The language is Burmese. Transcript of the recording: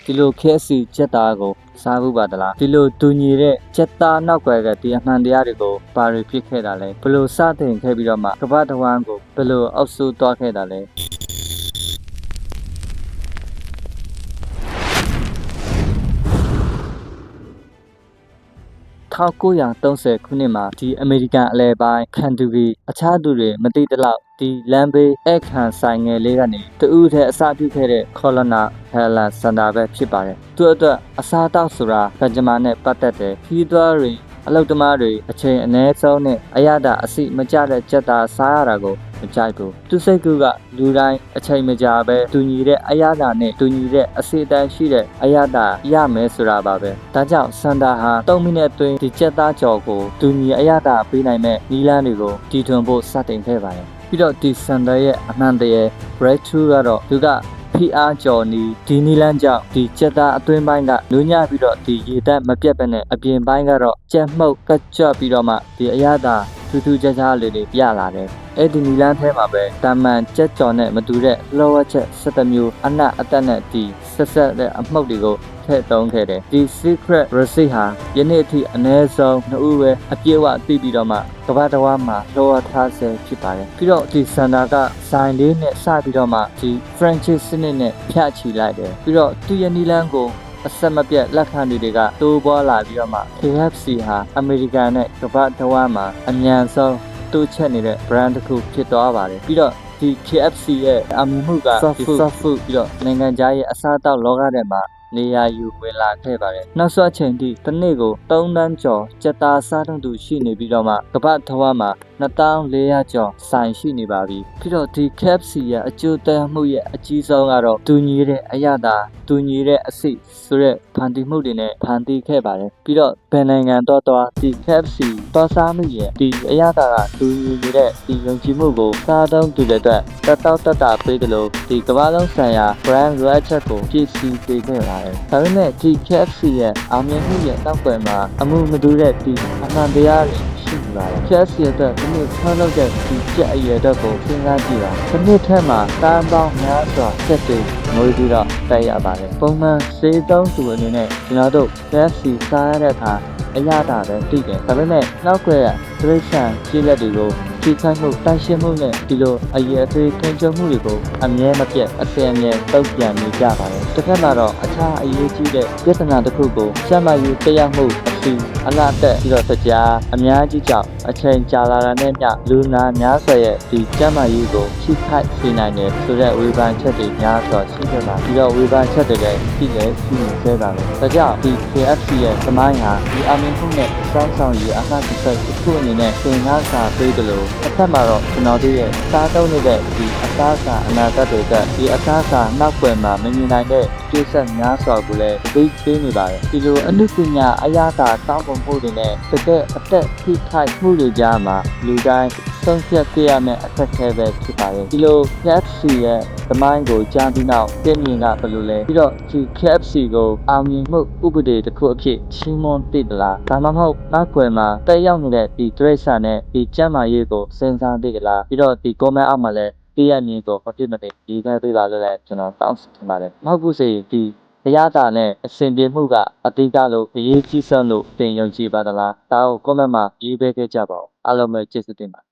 ဒီလို KFC ချက်သားကိုစားဖို့ပါတလားဒီလိုတူညီတဲ့ချက်သားနောက်ွယ်ကဒီအမှန်တရားတွေကိုဘာတွေဖြစ်ခဲ့တာလဲဘယ်လိုစတင်ခဲ့ပြီးတော့မှကမ္ဘာတစ်ဝန်းကိုဘယ်လိုအောက်ဆူသွားခဲ့တာလဲ1930ခုနှစ်မှာဒီအမေရိကန်အလဲပိုင်းကန်တူကီအခြားသူတွေမသိတလောက်ဒီလမ်းဘေးအခန့်ဆိုင်ငယ်လေးကနေတူးတဲ့အစပြုခဲ့တဲ့ခေါ်လနာဟဲလန်စန္ဒာပဲဖြစ်ပါတယ်သူအတွက်အစားတောက်ဆိုတာဗဂျမာနဲ့ပတ်သက်တယ်ခီးသွွားတွေအလုတ်သမားတွေအချိန်အနည်းဆုံးနဲ့အရသာအစိမကျတဲ့ကြက်သားစားရတာကိုမကြိုက်ဘူးသူစိတ်ကူကလူတိုင်းအချိန်မကြာပဲတူညီတဲ့အရသာနဲ့တူညီတဲ့အစိအတန်းရှိတဲ့အရသာရမယ်ဆိုတာပါပဲဒါကြောင့်စန္ဒာဟာ3မိနစ်အတွင်းဒီကြက်သားကြော်ကိုတူညီအရသာပေးနိုင်မဲ့နီလန်းတွေကိုတီထွင်ဖို့စတင်ခဲ့ပါတယ်ပြီးတော့ဒီစန္ဒာရဲ့အမှန်တရယ် breakthrough ကတော့သူကဖိအားကြော်ဒီနီလန်းကြောင့်ဒီကြက်သားအတွင်းပိုင်းကနူးညံ့ပြီးတော့ဒီရေတက်မပြတ်ပဲနဲ့အပြင်ပိုင်းကတော့ကြက်မှုတ်ကကြွပြီးတော့မှဒီအရသာထူးထူးခြားခြားလေးတွေပြလာတယ်အဲ့ဒီနီလန်းထဲမှာပဲတာမန်ကြက်ကြော်နဲ့မတူတဲ့လောဝက်ချက်17မျိုးအနက်အတက်နဲ့ဒီဆက်တဲ့အမှုတ်တွေကိုထည့်သုံးခဲ့တယ်ဒီ secret recipe ဟာယနေ့အထိအနည်းဆုံး2ဦးပဲအပြည့်အဝသိပြီးတော့မှကမ္ဘာတစ်ဝန်းမှာလောထားဆဲဖြစ်ပါတယ်ပြီးတော့ဒီစန္ဒာကဆိုင်လေးနဲ့စပြီးတော့မှဒီ franchise စနစ်နဲ့ဖြတ်ချီလိုက်တယ်ပြီးတော့သူရဲ့နီလန်းကိုအဆက်မပြတ်လက်ခံတွေကတိုးပွားလာပြီးတော့မှ KFC ဟာအမေရိကန်နဲ့ကမ္ဘာတစ်ဝန်းမှာအမြန်ဆုံးတိုးချက်နေတဲ့ brand တစ်ခုဖြစ်သွားပါတယ်ပြီးတော့ဒီ KFC ရဲ့အမြင်မှုက soft food ပြီးတော့နိုင်ငံခြားရဲ့အစားအသောက်လောကထဲမှာနေရာယူဝင်လာခဲ့ပါတယ်နောက်ဆုံးအချိန်ထိတစ်နေ့ကို3တန်းကျော်ကြက်သားစားသုံးသူရှိနေပြီးတော့မှကမ္ဘာတစ်ဝန်းမှာ2400ကျော်ဆိုင်ရှိနေပါပြီပြီးတော့ဒီ KFC ရဲ့အကျိုးသက်ရောက်မှုရဲ့အကြီးဆုံးကတော့တူညီတဲ့အရသာတူညီတဲ့အစိဆိုတဲ့ဖန်တီးမှုတွေနဲ့ဖန်တီးခဲ့ပါတယ်ပြီးတော့ဘယ်နိုင်ငံတော့ဒီ KFC တော့စားမှုရဲ့ဒီအရသာကတူညီနေတဲ့ဒီယုံကြည်မှုကိုစားသုံးသူတွေအတွက်တက်တာပေးတယ်လို့ဒီကမ္ဘာလုံးဆိုင်ရာ brand loyalty ကိုပြည့်စည်ပေးခဲ့ပါတယ်ဒါပေမဲ့ဒီ KFC ရဲ့အောင်မြင်မှုရဲ့နောက်ွယ်မှာအမှုမတူတဲ့ဒီအမှန်တရားတွေရှိနေပါတယ် KFC အတွက်ဒီနေ့ဆောင်းလုပ်တဲ့ဒီကြက်အရွယ်တော့ကိုစဉ်းစားကြည့်ပါဒီနေ့ထက်မှာတန်းပေါင်းများစွာဆက်တွေငွေပြီးတော့တိုက်ရပါတယ်ပုံမှန်ဈေးသုံးသူအနေနဲ့ကျွန်တော်တို့ KFC စားရတဲ့အခါအရသာပဲသိတယ်ဒါပေမဲ့နောက်ွယ်ကဒရိတ်ဆန်ခြေလက်တွေကိုထိခိုက်မှုတန်ရှင်းမှုနဲ့ဒီလိုအရေးအသေးထိန်းချုပ်မှုတွေကိုအမြဲမပြတ်အစင်အမြဲတုံ့ပြန်နေကြပါတယ်တစ်ခါမှတော့အခြားအရေးကြီးတဲ့ပြဿနာတစ်ခုကိုစမ်းမယူတရားမှုအစီအလားတက်ပြီးတော့တရားအများကြီးကြောင့်အချိန်ကြာလာတာနဲ့မျှလူနာများစွာရဲ့ဒီစမ်းမယူကိုထိခိုက်စေနိုင်တယ်ဆိုတဲ့ဝေဖန်ချက်တွေများစွာရှိခဲ့ပါပြီးတော့ဝေဖန်ချက်တွေလည်းရှိနေသေးတာပဲဒါကြောင့်ဒီ KFC ရဲ့သမိုင်းဟာဒီအမင်းမှုနဲ့စောင့်ဆောင်ရည်အမှတ်တစ်ခုအနေနဲ့သင်ခန်းစာပေးတယ်လို့တစ်ဖက်မှာတော့ကျွန်တော်တို့ရဲ့စားသုံးနေတဲ့ဒီအသားအစာအနာဂတ်တွေကဒီအသားအစာနောက်ွယ်မှာမမြင်နိုင်တဲ့ကျိုးဆက်များစွာကိုလည်းပေးနေပါတယ်ဒီလိုအနုပညာအရသာတောင်းပန်မှုတွေနဲ့တကယ်အသက်ထိခိုက်မှုတွေကြားမှာလူတိုင်းဆုံးဖြတ်ပြရမယ့်အခက်အခဲပဲဖြစ်ပါတယ်ဒီလို KFC ရဲ့သမိုင်းကိုကြားပြီးနောက်ပြင်မြင်ကဘယ်လိုလဲပြီးတော့ဒီ KFC ကိုအောင်မြင်မှုဥပဒေတစ်ခုအဖြစ်ချီးမွမ်းသိသလားဒါမှမဟုတ်နောက်ွယ်မှာတက်ရောက်နေတဲ့ဒီဒရိတ်ဆန်နဲ့ဒီကျမ်းမာရေးကိုစဉ်းစားသိသလားပြီးတော့ဒီ comment အောက်မှာလည်းပြရမြင်ကိုဘာဖြစ်မလဲဒီကပေးပါလို့လည်းကျွန်တော်တောင်းဆိုပါတယ်မဟုတ်ဘူးစေဒီတရားတာနဲ့အစဉ်ပြေမှုကအတိတ်ကလို့အရေးကြီးဆုံးလို့သင်ယုံကြည်ပါသလားဒါကို comment မှာရေးပေးခဲ့ကြပါဦးအားလုံးပဲကျေးဇူးတင်ပါ